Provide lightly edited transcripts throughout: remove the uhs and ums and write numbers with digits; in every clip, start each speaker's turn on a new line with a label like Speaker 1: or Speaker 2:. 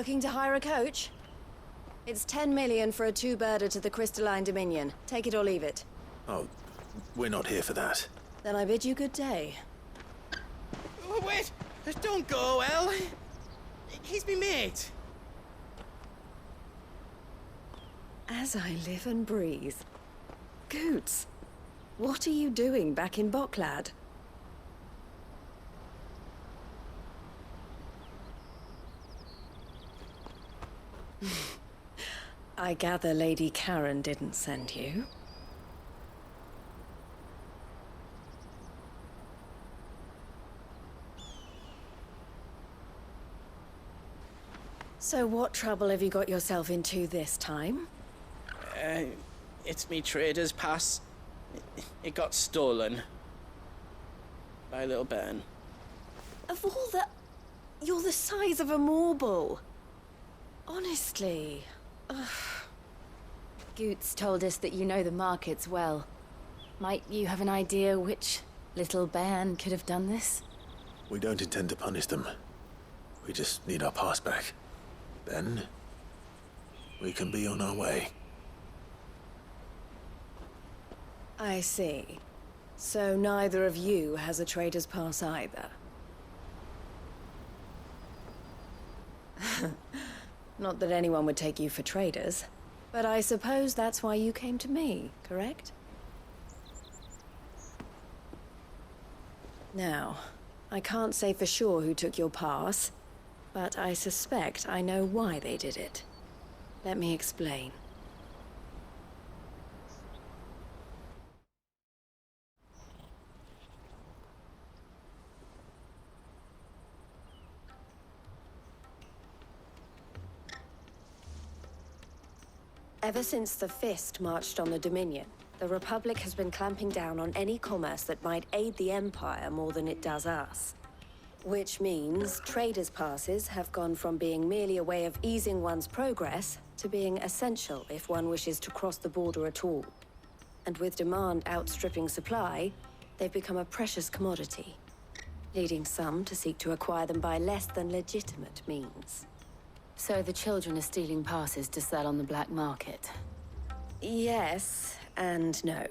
Speaker 1: Looking to hire a coach? It's 10 million for a two-birder to the Crystalline Dominion. Take it or leave it.
Speaker 2: Oh, we're not here for that.
Speaker 1: Then I bid you good day.
Speaker 3: Oh, wait! Don't go, El. He's me mate.
Speaker 1: As I live and breathe. Goots, what are you doing back in Boklad? I gather Lady Karen didn't send you. So what trouble have you got yourself into this time?
Speaker 3: It's me trader's pass. It got stolen. By little Ben.
Speaker 1: Of all the... You're the size of a marble. Honestly. Ugh.
Speaker 4: Goots told us that you know the markets well. Might you have an idea which little bairn could have done this?
Speaker 2: We don't intend to punish them. We just need our pass back. Then, we can be on our way.
Speaker 1: I see. So neither of you has a trader's pass either. Not that anyone would take you for traders, but I suppose that's why you came to me, correct? Now, I can't say for sure who took your pass, but I suspect I know why they did it. Let me explain. Ever since the Fist marched on the Dominion, the Republic has been clamping down on any commerce that might aid the Empire more than it does us. Which means traders' passes have gone from being merely a way of easing one's progress to being essential if one wishes to cross the border at all. And with demand outstripping supply, they've become a precious commodity, leading some to seek to acquire them by less than legitimate means.
Speaker 4: So the children are stealing passes to sell on the black market?
Speaker 1: Yes, and no.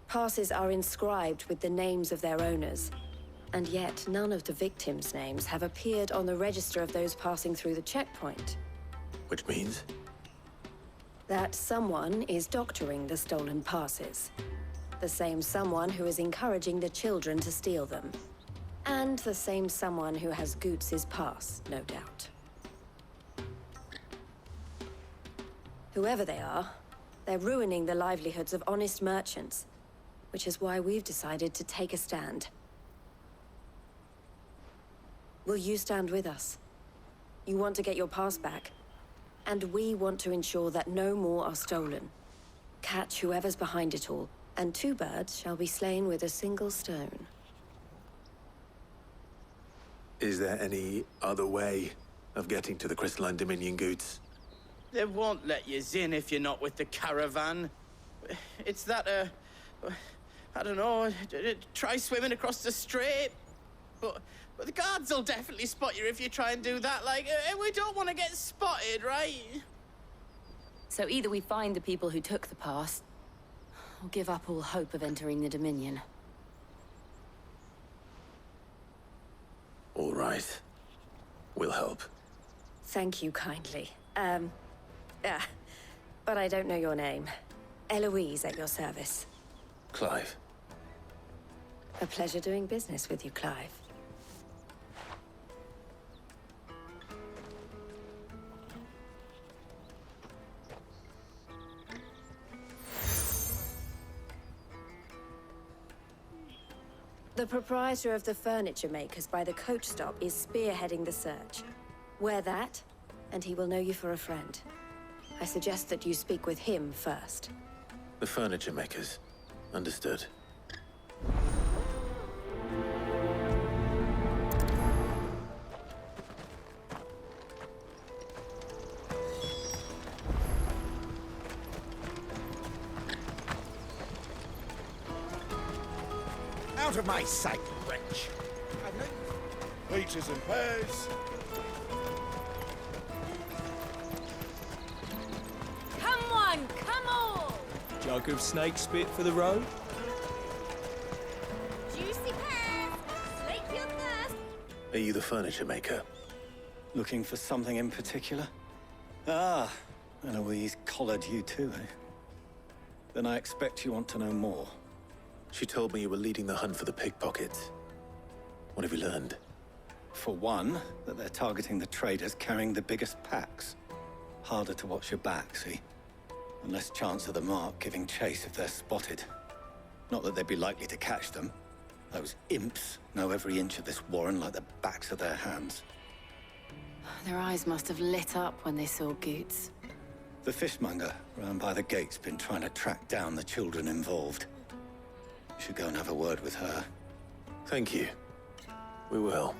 Speaker 1: Passes are inscribed with the names of their owners, and yet none of the victims' names have appeared on the register of those passing through the checkpoint.
Speaker 2: Which means?
Speaker 1: That someone is doctoring the stolen passes. The same someone who is encouraging the children to steal them. And the same someone who has Goots' pass, no doubt. Whoever they are, they're ruining the livelihoods of honest merchants, which is why we've decided to take a stand. Will you stand with us? You want to get your pass back, and we want to ensure that no more are stolen. Catch whoever's behind it all, and two birds shall be slain with a single stone.
Speaker 2: Is there any other way of getting to the Crystalline Dominion, Goots?
Speaker 3: They won't let you in if you're not with the caravan. It's that, I don't know, try swimming across the strait. But the guards will definitely spot you if you try and do that. Like, we don't want to get spotted, right?
Speaker 4: So either we find the people who took the pass, or give up all hope of entering the Dominion.
Speaker 2: All right. We'll help.
Speaker 1: Thank you kindly. But I don't know your name. Eloise at your service.
Speaker 2: Clive.
Speaker 1: A pleasure doing business with you, Clive. The proprietor of the furniture makers by the coach stop is spearheading the search. Wear that, and he will know you for a friend. I suggest that you speak with him first.
Speaker 2: The furniture makers. Understood.
Speaker 5: Out of my sight, wretch! Waiters and pairs. Jug of snake spit for the road?
Speaker 6: Juicy pears! Slake your thirst!
Speaker 2: Are you the furniture maker?
Speaker 7: Looking for something in particular? Ah, Eloise collared you too, eh? Then I expect you want to know more.
Speaker 2: She told me you were leading the hunt for the pickpockets. What have you learned?
Speaker 7: For one, that they're targeting the traders carrying the biggest packs. Harder to watch your back, see? And less chance of the mark giving chase if they're spotted. Not that they'd be likely to catch them. Those imps know every inch of this warren like the backs of their hands.
Speaker 4: Their eyes must have lit up when they saw Goots.
Speaker 7: The fishmonger round by the gate's been trying to track down the children involved. You should go and have a word with her.
Speaker 2: Thank you. We will.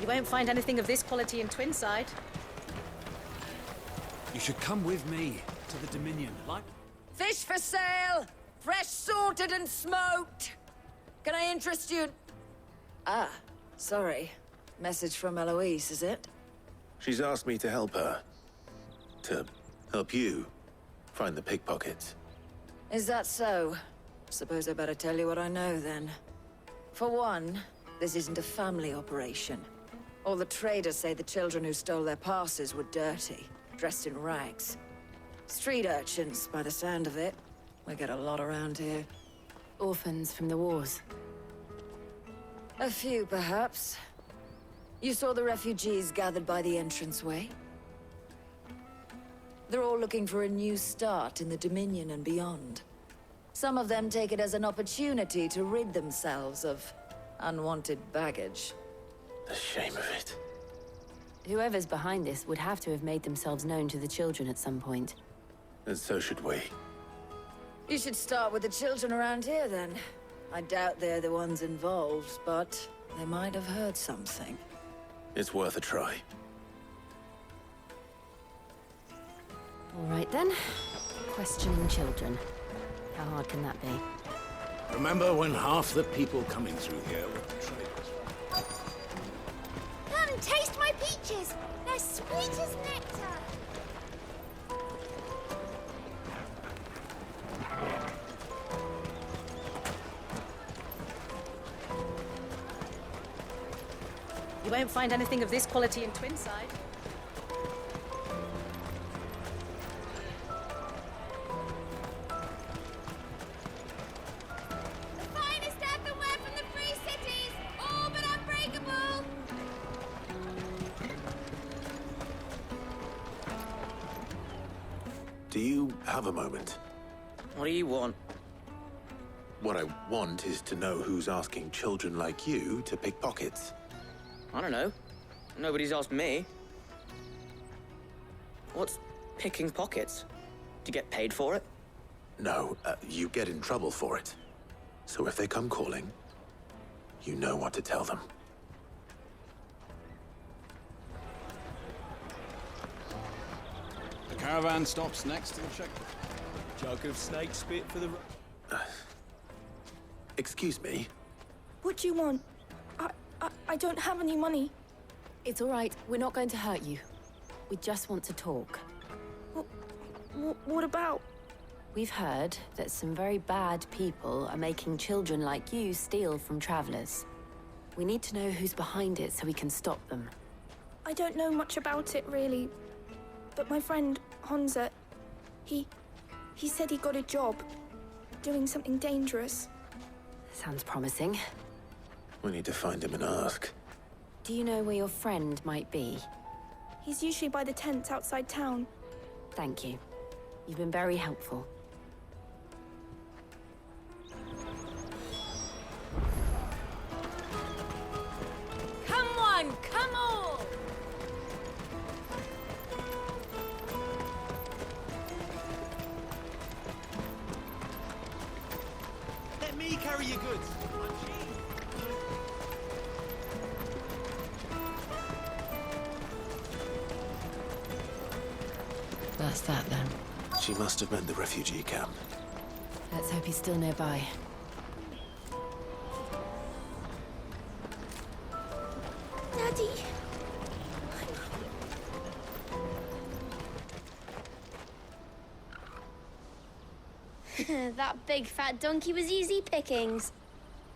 Speaker 8: You won't find anything of this quality in Twinside.
Speaker 5: You should come with me to the Dominion. Like.
Speaker 9: Fish for sale! Fresh sorted and smoked! Can I interest you? Ah, sorry. Message from Eloise, is it?
Speaker 2: She's asked me to help her. To help you find the pickpockets.
Speaker 9: Is that so? Suppose I better tell you what I know, then. For one, this isn't a family operation. All the traders say the children who stole their passes were dirty, dressed in rags. Street urchins, by the sound of it. We get a lot around here.
Speaker 4: Orphans from the wars.
Speaker 9: A few, perhaps. You saw the refugees gathered by the entranceway? They're all looking for a new start in the Dominion and beyond. Some of them take it as an opportunity to rid themselves of unwanted baggage.
Speaker 2: The shame of it.
Speaker 4: Whoever's behind this would have to have made themselves known to the children at some point.
Speaker 2: And so should we.
Speaker 9: You should start with the children around here, then. I doubt they're the ones involved, but they might have heard something.
Speaker 2: It's worth a try.
Speaker 4: All right, then. Questioning children. How hard can that be?
Speaker 10: Remember when half the people coming through here were the traders?
Speaker 6: Come, taste my peaches! They're sweet as nectar!
Speaker 8: You won't find anything of this quality in Twinside.
Speaker 6: The finest earthenware from the Free Cities! All but unbreakable!
Speaker 2: Do you have a moment?
Speaker 3: What do you want?
Speaker 2: What I want is to know who's asking children like you to pick pockets.
Speaker 3: I don't know. Nobody's asked me. What's picking pockets? Do you get paid for it?
Speaker 2: No, you get in trouble for it. So if they come calling, you know what to tell them.
Speaker 10: The caravan stops next to the checkpoint.
Speaker 5: Jug of snake spit for the road.
Speaker 2: Excuse me?
Speaker 11: What do you want? I don't have any money.
Speaker 4: It's all right. We're not going to hurt you. We just want to talk.
Speaker 11: What about?
Speaker 4: We've heard that some very bad people are making children like you steal from travelers. We need to know who's behind it so we can stop them.
Speaker 11: I don't know much about it, really. But my friend, Honza, he said he got a job doing something dangerous.
Speaker 4: Sounds promising.
Speaker 2: We need to find him and ask.
Speaker 4: Do you know where your friend might be?
Speaker 11: He's usually by the tents outside town.
Speaker 4: Thank you. You've been very helpful.
Speaker 9: Come on, come on!
Speaker 5: Let me carry your goods.
Speaker 4: That's that, then.
Speaker 2: She must have meant the refugee camp.
Speaker 4: Let's hope he's still nearby.
Speaker 11: Daddy!
Speaker 6: That big fat donkey was easy pickings.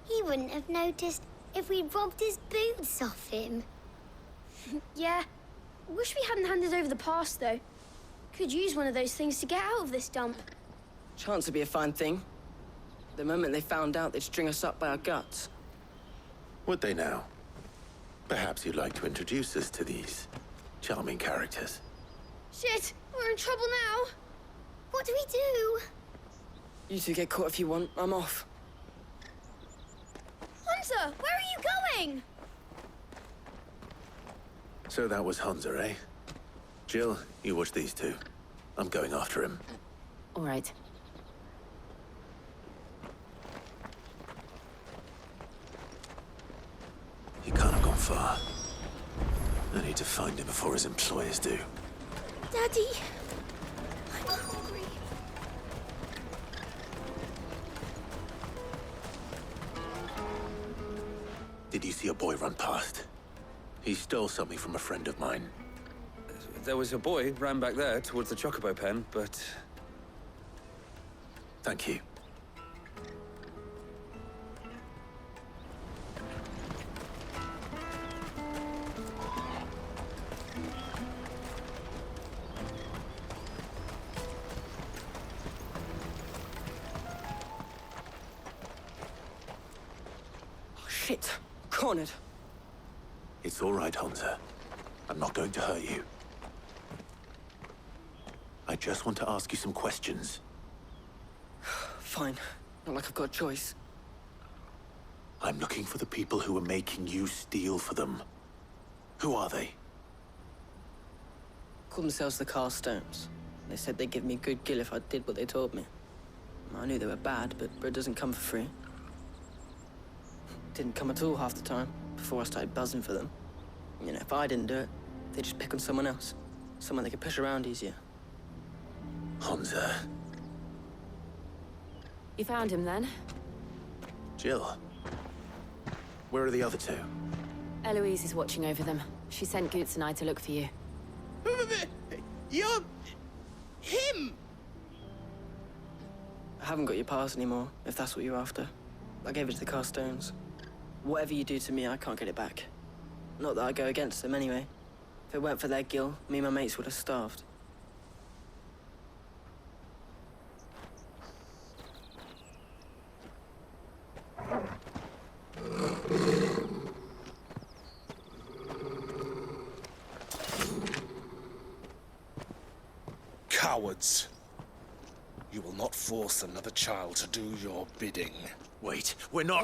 Speaker 6: He wouldn't have noticed if we'd robbed his boots off him.
Speaker 11: Yeah. Wish we hadn't handed over the pass, though. Could use one of those things to get out of this dump.
Speaker 3: Chance would be a fine thing. The moment they found out, they'd string us up by our guts.
Speaker 2: Would they now? Perhaps you'd like to introduce us to these charming characters.
Speaker 11: Shit! We're in trouble now!
Speaker 6: What do we do?
Speaker 3: You two get caught if you want. I'm off.
Speaker 11: Hunter, where are you going?
Speaker 2: So that was Hansa, eh? Jill, you watch these two. I'm going after him.
Speaker 4: All right.
Speaker 2: He can't have gone far. I need to find him before his employers do.
Speaker 11: Daddy! I'm hungry.
Speaker 2: Did you see a boy run past? He stole something from a friend of mine.
Speaker 12: There was a boy ran back there towards the chocobo pen, but...
Speaker 2: Thank you.
Speaker 3: Oh, shit. Cornered.
Speaker 2: It's all right, Hansa. I'm not going to hurt you. I just want to ask you some questions.
Speaker 3: Fine. Not like I've got a choice.
Speaker 2: I'm looking for the people who are making you steal for them. Who are they?
Speaker 3: Called themselves the Carstones. They said they'd give me good gill if I did what they told me. I knew they were bad, but bread doesn't come for free. Didn't come at all half the time, before I started buzzing for them. You know, if I didn't do it, they'd just pick on someone else. Someone they could push around easier.
Speaker 2: Hansa.
Speaker 4: You found him then?
Speaker 2: Jill. Where are the other two?
Speaker 4: Eloise is watching over them. She sent Goots and I to look for you.
Speaker 3: You're... him! I haven't got your pass anymore, if that's what you're after. I gave it to the Carstones. Whatever you do to me, I can't get it back. Not that I go against them anyway. If it weren't for their gill, me and my mates would have starved.
Speaker 10: Cowards. You will not force another child to do your bidding.
Speaker 2: Wait, we're not...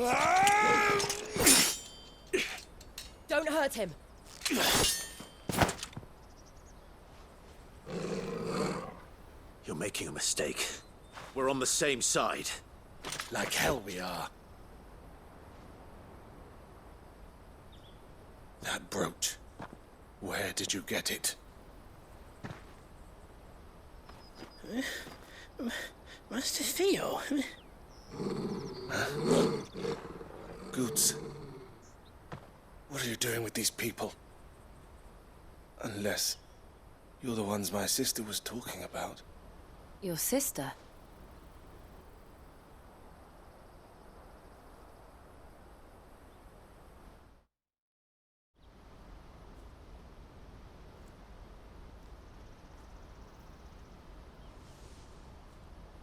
Speaker 8: Don't hurt him.
Speaker 2: You're making a mistake. We're on the same side.
Speaker 10: Like hell we are. That brooch. Where did you get it?
Speaker 3: Master Theo?
Speaker 10: Goots. What are you doing with these people? Unless you're the ones my sister was talking about.
Speaker 4: Your sister?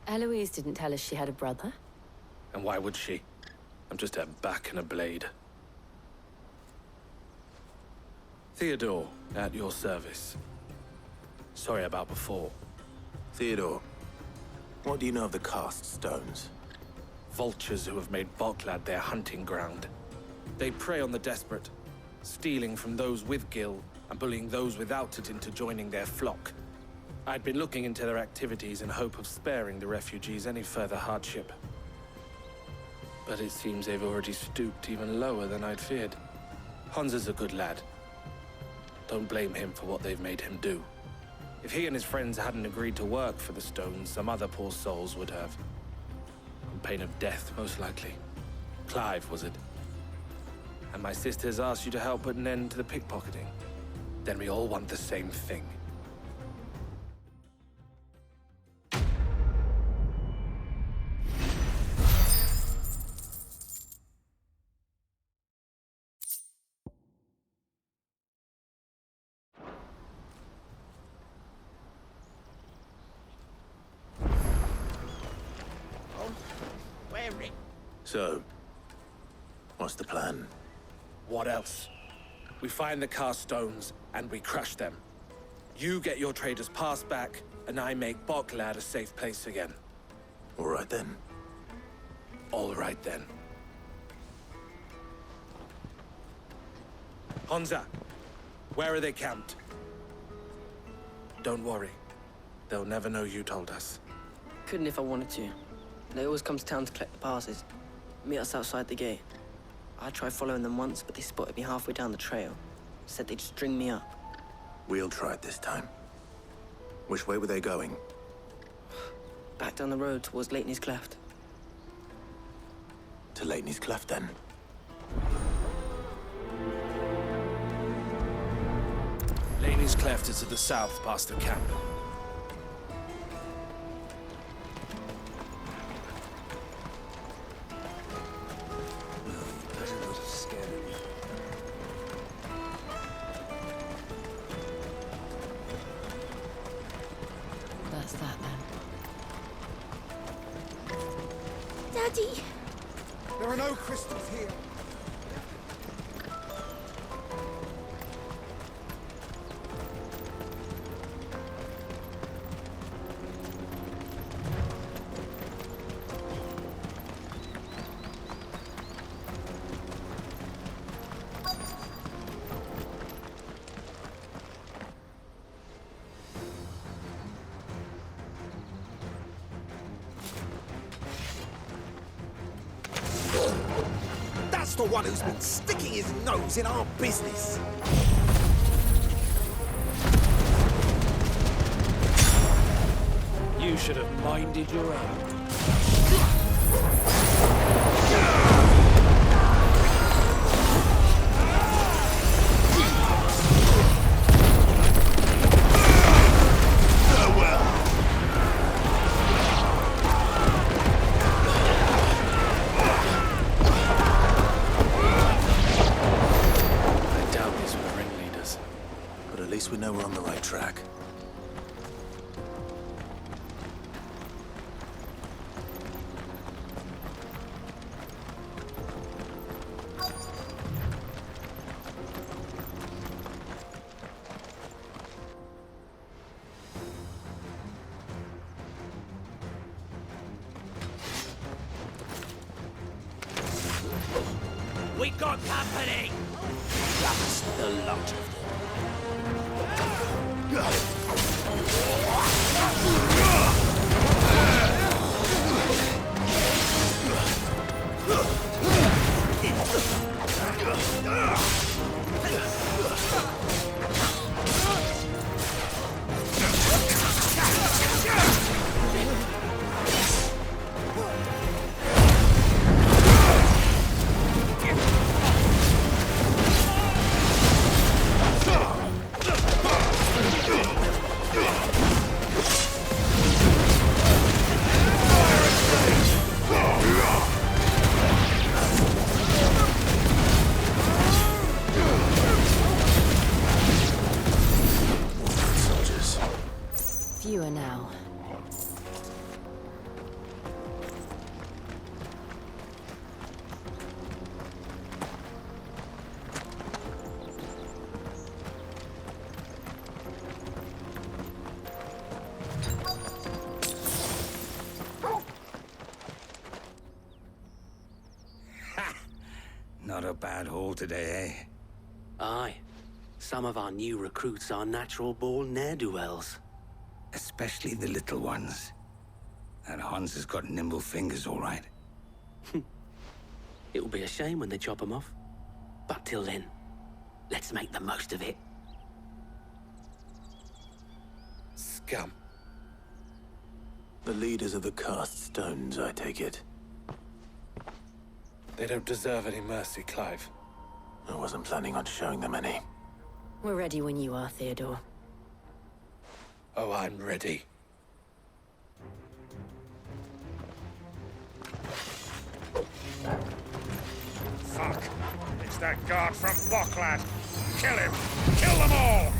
Speaker 4: Eloise didn't tell us she had a brother.
Speaker 12: And why would she? I'm just her back and a blade. Theodore, at your service. Sorry about before.
Speaker 2: Theodore, what do you know of the cast stones?
Speaker 12: Vultures who have made Boklad their hunting ground. They prey on the desperate, stealing from those with gill and bullying those without it into joining their flock. I'd been looking into their activities in hope of sparing the refugees any further hardship. But it seems they've already stooped even lower than I'd feared. Hansa's a good lad. Don't blame him for what they've made him do. If he and his friends hadn't agreed to work for the stones, some other poor souls would have. On pain of death, most likely. Clive, was it? And my sisters asked you to help put an end to the pickpocketing. Then we all want the same thing.
Speaker 2: So, what's the plan?
Speaker 12: What else? We find the cast stones and we crush them. You get your trader's pass back, and I make Boklad a safe place again.
Speaker 2: All right then.
Speaker 12: All right then. Honza, where are they camped? Don't worry. They'll never know you told us.
Speaker 13: Couldn't if I wanted to. They always come to town to collect the passes. Meet us outside the gate. I tried following them once, but they spotted me halfway down the trail. Said they'd string me up.
Speaker 2: We'll try it this time. Which way were they going?
Speaker 13: Back down the road towards Leitney's Cleft.
Speaker 2: To Leitney's Cleft, then?
Speaker 12: Leitney's Cleft is to the south, past the camp.
Speaker 4: That's that then.
Speaker 11: Daddy!
Speaker 14: There are no crystals here. That's the one who's been sticking his nose in our business.
Speaker 5: You should have minded your own.
Speaker 2: We know we're on the right track.
Speaker 5: We got company! That's the lot of them.
Speaker 4: Fewer now.
Speaker 15: Not a bad haul today, eh?
Speaker 16: Aye. Some of our new recruits are natural-born ne'er-do-wells.
Speaker 15: Especially the little ones. That Hans has got nimble fingers, all right.
Speaker 16: It will be a shame when they chop them off. But till then, let's make the most of it.
Speaker 12: Scum.
Speaker 2: The leaders of the cast stones, I take it.
Speaker 12: They don't deserve any mercy, Clive.
Speaker 2: I wasn't planning on showing them any.
Speaker 4: We're ready when you are, Theodore.
Speaker 12: Oh, I'm ready.
Speaker 17: Fuck. It's that guard from Boklad. Kill him! Kill them all!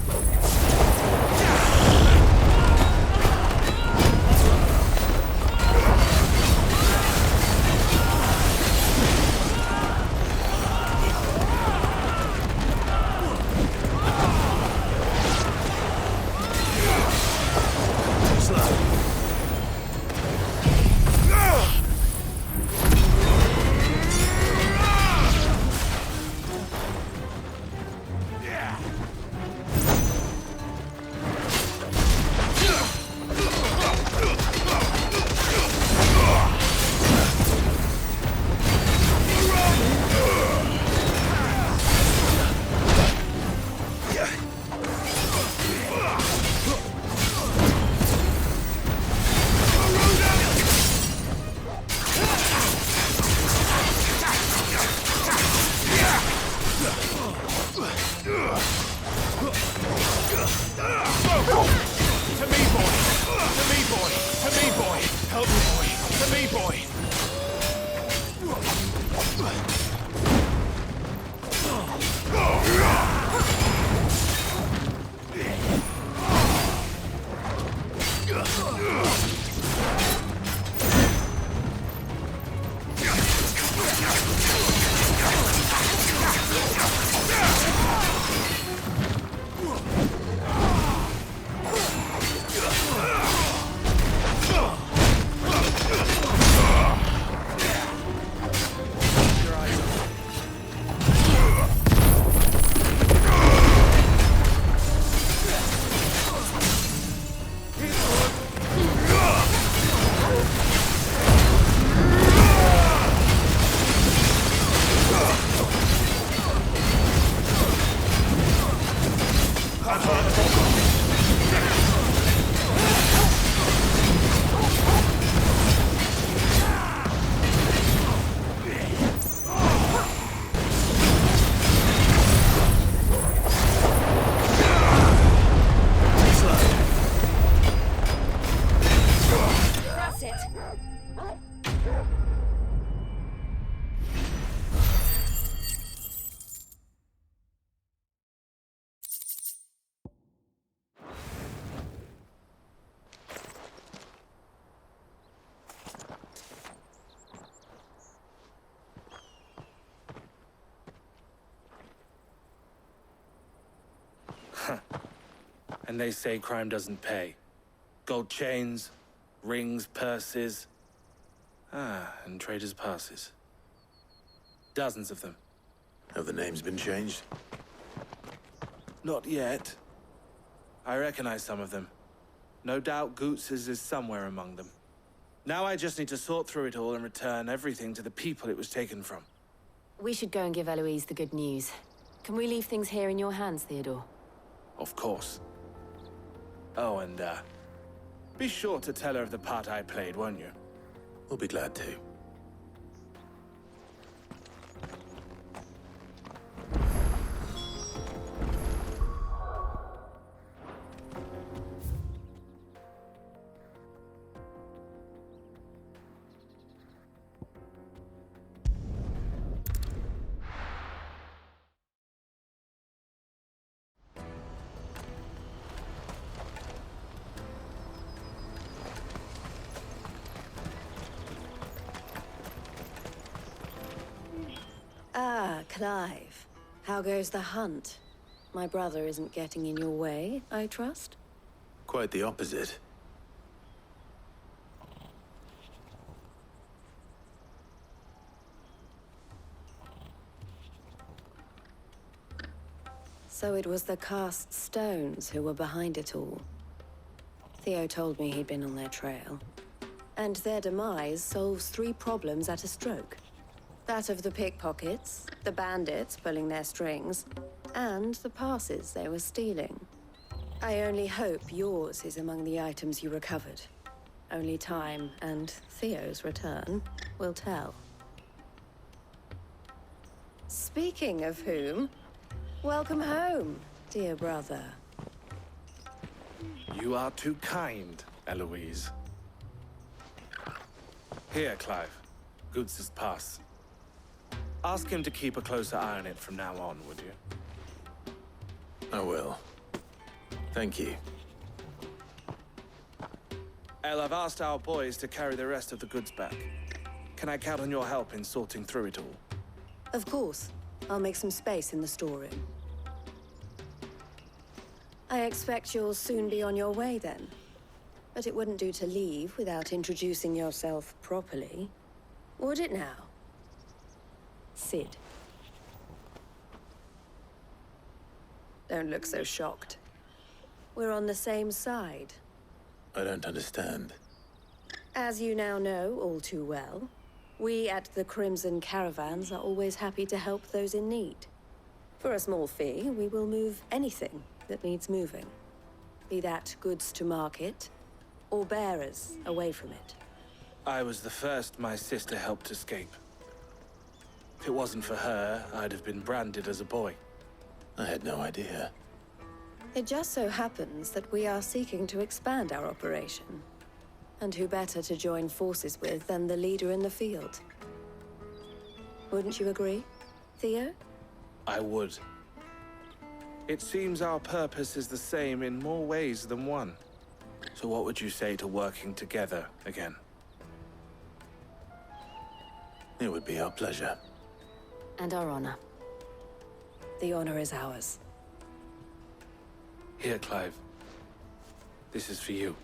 Speaker 12: And they say crime doesn't pay. Gold chains, rings, purses. And traders' passes. Dozens of them.
Speaker 2: Have the names been changed?
Speaker 12: Not yet. I recognize some of them. No doubt Goots's is somewhere among them. Now I just need to sort through it all and return everything to the people it was taken from.
Speaker 4: We should go and give Eloise the good news. Can we leave things here in your hands, Theodore?
Speaker 12: Of course. Oh, and, be sure to tell her of the part I played, won't you?
Speaker 2: We'll be glad to.
Speaker 1: Clive, how goes the hunt? My brother isn't getting in your way, I trust?
Speaker 2: Quite the opposite.
Speaker 1: So it was the cast stones who were behind it all. Theo told me he'd been on their trail. And their demise solves 3 problems at a stroke. That of the pickpockets, the bandits pulling their strings, and the passes they were stealing. I only hope yours is among the items you recovered. Only time and Theo's return will tell. Speaking of whom, welcome home, dear brother.
Speaker 12: You are too kind, Eloise. Here, Clive. Goods' pass. Ask him to keep a closer eye on it from now on, would you?
Speaker 2: I will. Thank you.
Speaker 12: El, I've asked our boys to carry the rest of the goods back. Can I count on your help in sorting through it all?
Speaker 1: Of course. I'll make some space in the storeroom. I expect you'll soon be on your way then. But it wouldn't do to leave without introducing yourself properly. Would it now? Sid. Don't look so shocked. We're on the same side.
Speaker 2: I don't understand.
Speaker 1: As you now know all too well, we at the Crimson Caravans are always happy to help those in need. For a small fee, we will move anything that needs moving. Be that goods to market, or bearers away from it.
Speaker 12: I was the first my sister helped escape. If it wasn't for her, I'd have been branded as a boy.
Speaker 2: I had no idea.
Speaker 1: It just so happens that we are seeking to expand our operation. And who better to join forces with than the leader in the field? Wouldn't you agree, Theo?
Speaker 12: I would. It seems our purpose is the same in more ways than one. So what would you say to working together again?
Speaker 2: It would be our pleasure.
Speaker 4: And our honor.
Speaker 1: The honor is ours.
Speaker 12: Here, Clive. This is for you.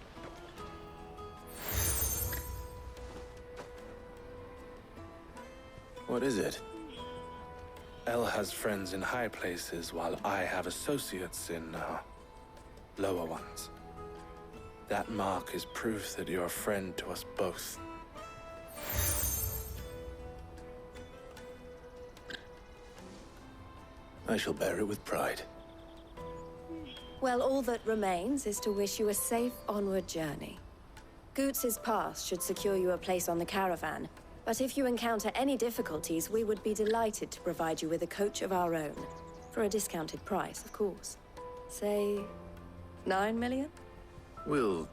Speaker 2: What is it?
Speaker 12: El has friends in high places, while I have associates in, lower ones. That mark is proof that you're a friend to us both.
Speaker 2: I shall bear it with pride.
Speaker 1: Well, all that remains is to wish you a safe onward journey. Goots' pass should secure you a place on the caravan, but if you encounter any difficulties, we would be delighted to provide you with a coach of our own. For a discounted price, of course. Say, 9 million?
Speaker 2: We'll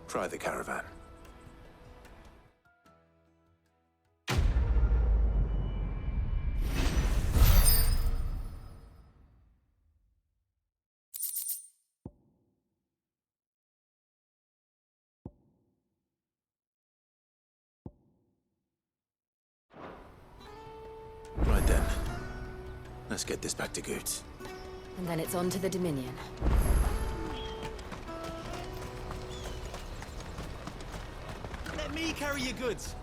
Speaker 2: try the caravan. Right then. Let's get this back to Goots.
Speaker 4: And then it's on to the Dominion.
Speaker 14: Let me carry your goods.